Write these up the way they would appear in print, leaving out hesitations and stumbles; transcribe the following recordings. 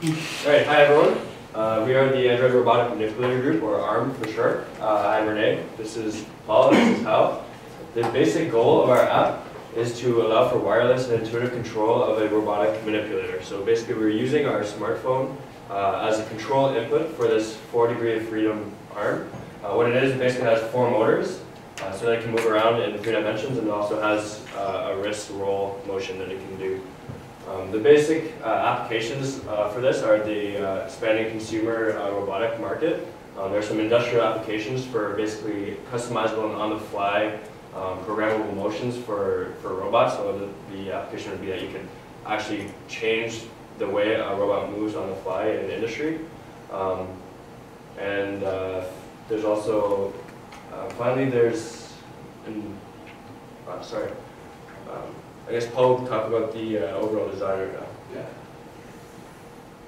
Alright, hi everyone. We are the Android Robotic Manipulator Group, or ARM for short. I'm Renee, this is Paul, and this is Hal. The basic goal of our app is to allow for wireless and intuitive control of a robotic manipulator. So basically we're using our smartphone as a control input for this 4-degree of freedom arm. What it is, it basically has 4 motors, so that it can move around in 3 dimensions, and it also has a wrist roll motion that it can do. The basic applications for this are the expanding consumer robotic market. There are some industrial applications for basically customizable and on-the-fly programmable motions for robots. So the application would be that you can actually change the way a robot moves on the fly in the industry. There's also, finally there's, I guess Paul will talk about the overall design right now. Yeah.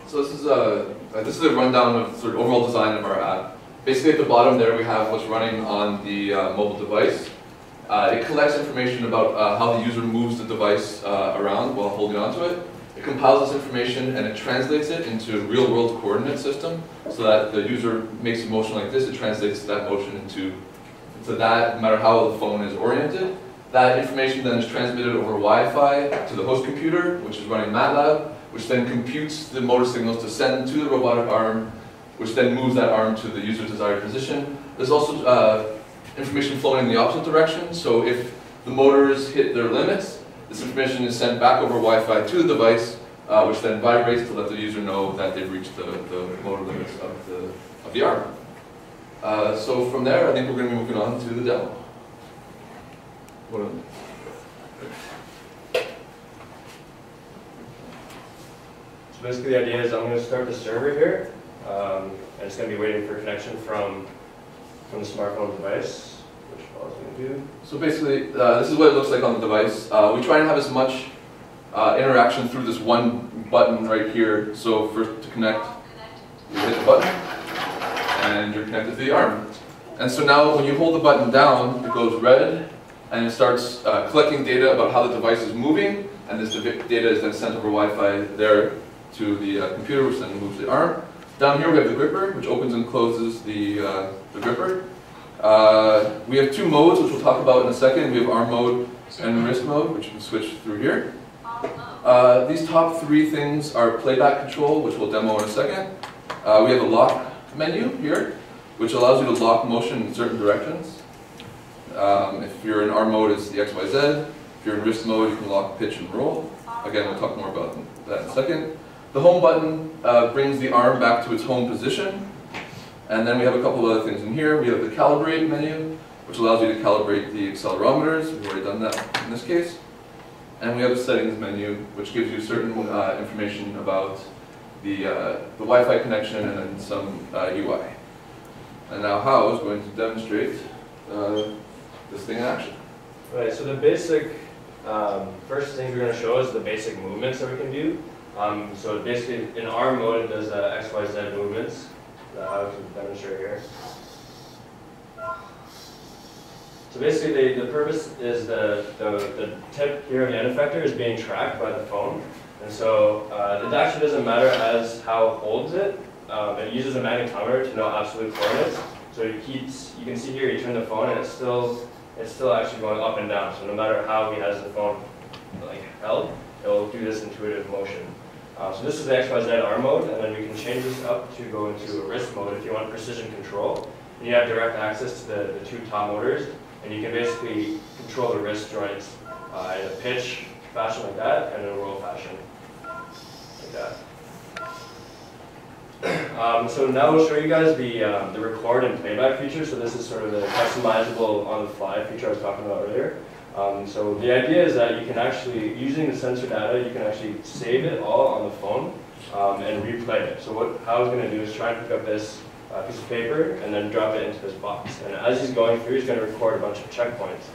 So this is a rundown of sort of overall design of our app. Basically at the bottom there we have what's running on the mobile device. It collects information about how the user moves the device around while holding onto it. It compiles this information and it translates it into a real-world coordinate system so that the user makes a motion like this, it translates that motion into that, no matter how the phone is oriented. That information then is transmitted over Wi-Fi to the host computer, which is running MATLAB, which then computes the motor signals to send to the robotic arm, which then moves that arm to the user's desired position. There's also information flowing in the opposite direction, so if the motors hit their limits, this information is sent back over Wi-Fi to the device, which then vibrates to let the user know that they've reached the motor limits of the arm. So from there, I think we're going to be moving on to the demo. So basically the idea is I'm going to start the server here, and it's going to be waiting for connection from the smartphone device, which Paul's going to do. So basically, this is what it looks like on the device. We try and have as much interaction through this one button right here. So to connect, you hit the button, and you're connected to the arm. And so now when you hold the button down, it goes red, and it starts collecting data about how the device is moving, and this data is then sent over Wi-Fi there to the computer, which then moves the arm. Down here we have the gripper, which opens and closes the gripper. We have 2 modes, which we'll talk about in a second. We have arm mode and wrist mode, which you can switch through here. These top 3 things are playback control, which we'll demo in a second. We have a lock menu here, which allows you to lock motion in certain directions. If you're in arm mode, it's the XYZ. If you're in wrist mode, you can lock pitch and roll. Again, we'll talk more about that in a second. The home button brings the arm back to its home position. And then we have a couple of other things in here. We have the calibrate menu, which allows you to calibrate the accelerometers. We've already done that in this case. And we have the settings menu, which gives you certain information about the Wi-Fi connection and then some UI. And now Hao is going to demonstrate this thing in action. Right, so the basic, first thing we're going to show is the basic movements that we can do. So basically in arm mode it does XYZ movements that I can demonstrate here. So basically the purpose is the tip here of the end effector is being tracked by the phone. And so it actually doesn't matter as how it holds it. It uses a magnetometer to know absolute coordinates. So it keeps, you can see here, you turn the phone and it's still actually going up and down. So no matter how he has the phone held, it will do this intuitive motion. So this is the XYZ arm mode, and then we can change this up to go into a wrist mode if you want precision control. And you have direct access to the 2 top motors, and you can basically control the wrist joints in a pitch fashion like that, and in a roll fashion like that. So now we'll show you guys the record and playback feature. So this is sort of the customizable on-the-fly feature I was talking about earlier. So the idea is that you can actually, using the sensor data, you can actually save it all on the phone and replay it. So what Hal's going to do is try and pick up this piece of paper and then drop it into this box. And as he's going through, he's going to record a bunch of checkpoints.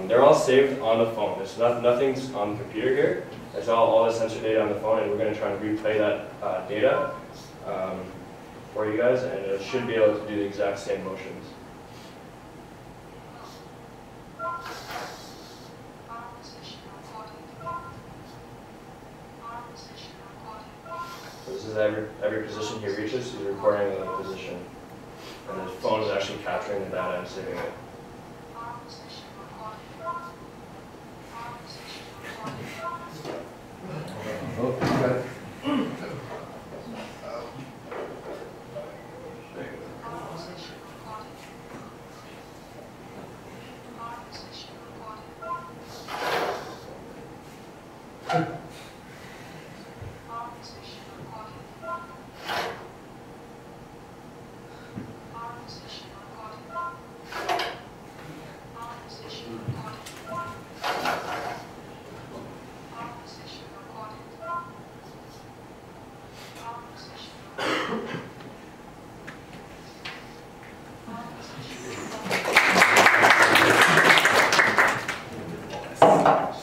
They're all saved on the phone. There's nothing's on the computer here. It's all the sensor data on the phone, and we're going to try and replay that data for you guys, and it should be able to do the exact same motions. So this is is every position he reaches, he's recording the position. And his phone is actually capturing the data and saving it.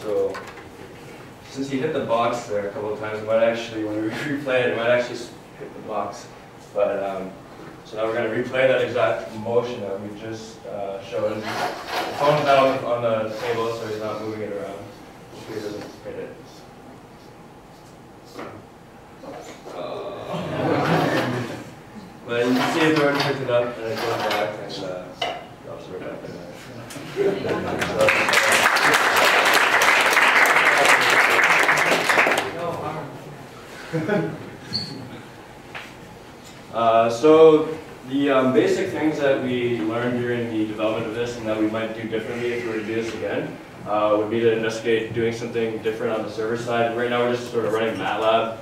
So, since he hit the box there a couple of times, it might actually, when we replay it, it might actually hit the box. But so now we're going to replay that exact motion that we just showed. The phone's now on the table, so he's not moving it around, so he doesn't hit it. But you can see it's already picked it up, and it goes back, and drops right up in there. So the basic things that we learned during the development of this and that we might do differently if we were to do this again would be to investigate doing something different on the server side. Right now we're just sort of running MATLAB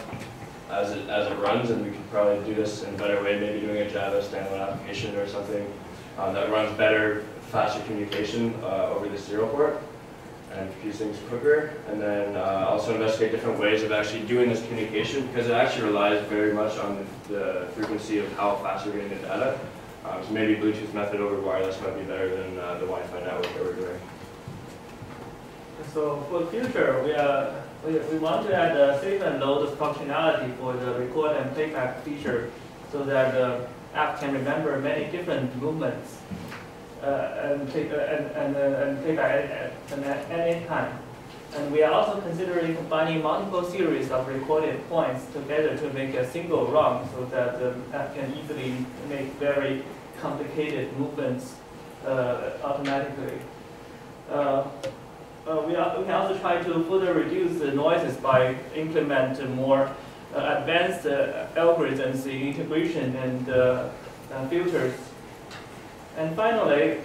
as it runs, and we could probably do this in a better way, maybe doing a Java standalone application or something that runs better, faster communication over the serial port and computes things quicker. And then also investigate different ways of actually doing this communication, because it actually relies very much on the frequency of how fast we're getting the data. So maybe Bluetooth method over wireless might be better than the Wi-Fi network that we're doing. So for the future, we want to add a save and load functionality for the record and playback feature, so that the app can remember many different movements and playback at any time. And we are also considering combining multiple series of recorded points together to make a single run, so that the app can easily make very complicated movements automatically. We can also try to further reduce the noises by implementing more advanced algorithms in integration and filters. And finally,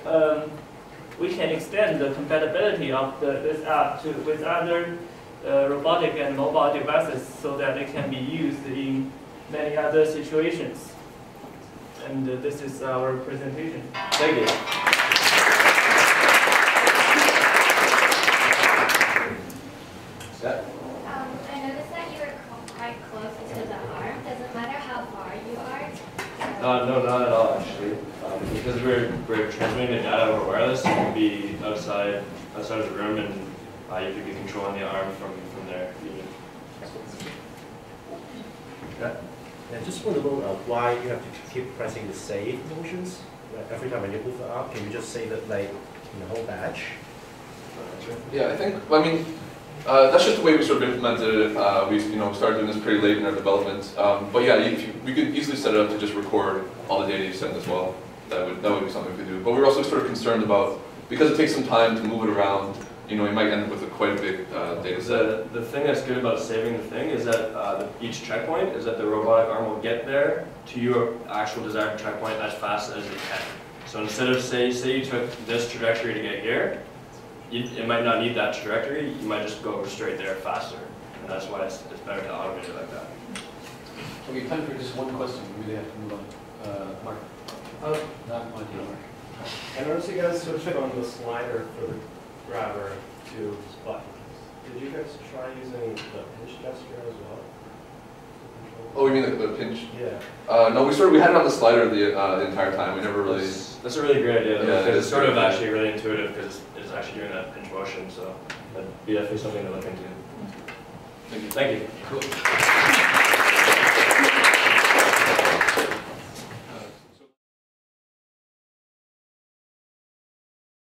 we can extend the compatibility of this app with other robotic and mobile devices, so that it can be used in many other situations. And this is our presentation. Thank you. I noticed that you were quite close to the arm. Does it matter how far you are? No, not at all, actually. Because we're transmitting the data over wireless, you can be outside of the room, and you could be controlling the arm from there. Yeah. And just want to know why you have to keep pressing the save motions every time when you move the arm. Can you just save it like in the whole batch? Yeah, I mean, that's just the way we sort of implemented it. We started doing this pretty late in our development. But yeah, we could easily set it up to just record all the data you send as well. That would be something we could do. But we're also sort of concerned about, because it takes some time to move it around, you might end up with quite a big data set. The thing that's good about saving the thing is that each checkpoint is that the robotic arm will get there to your actual desired checkpoint as fast as it can. So instead of say you took this trajectory to get here, it might not need that trajectory. You might just go straight there faster, and that's why it's better to automate it like that. Okay, time for just one question. We really have to move on. Mark. Not my deal, Mark. I noticed you guys switched on the slider for the grabber to buttons. Did you guys try using the pinch gesture as well? Oh, you mean the pinch? Yeah. No, we had it on the slider the entire time. We never really. That's a really great idea, Yeah, because it's sort of actually really intuitive, because it's actually doing that pinch motion. So that'd be definitely something to look into. Thank you. Thank you. Cool.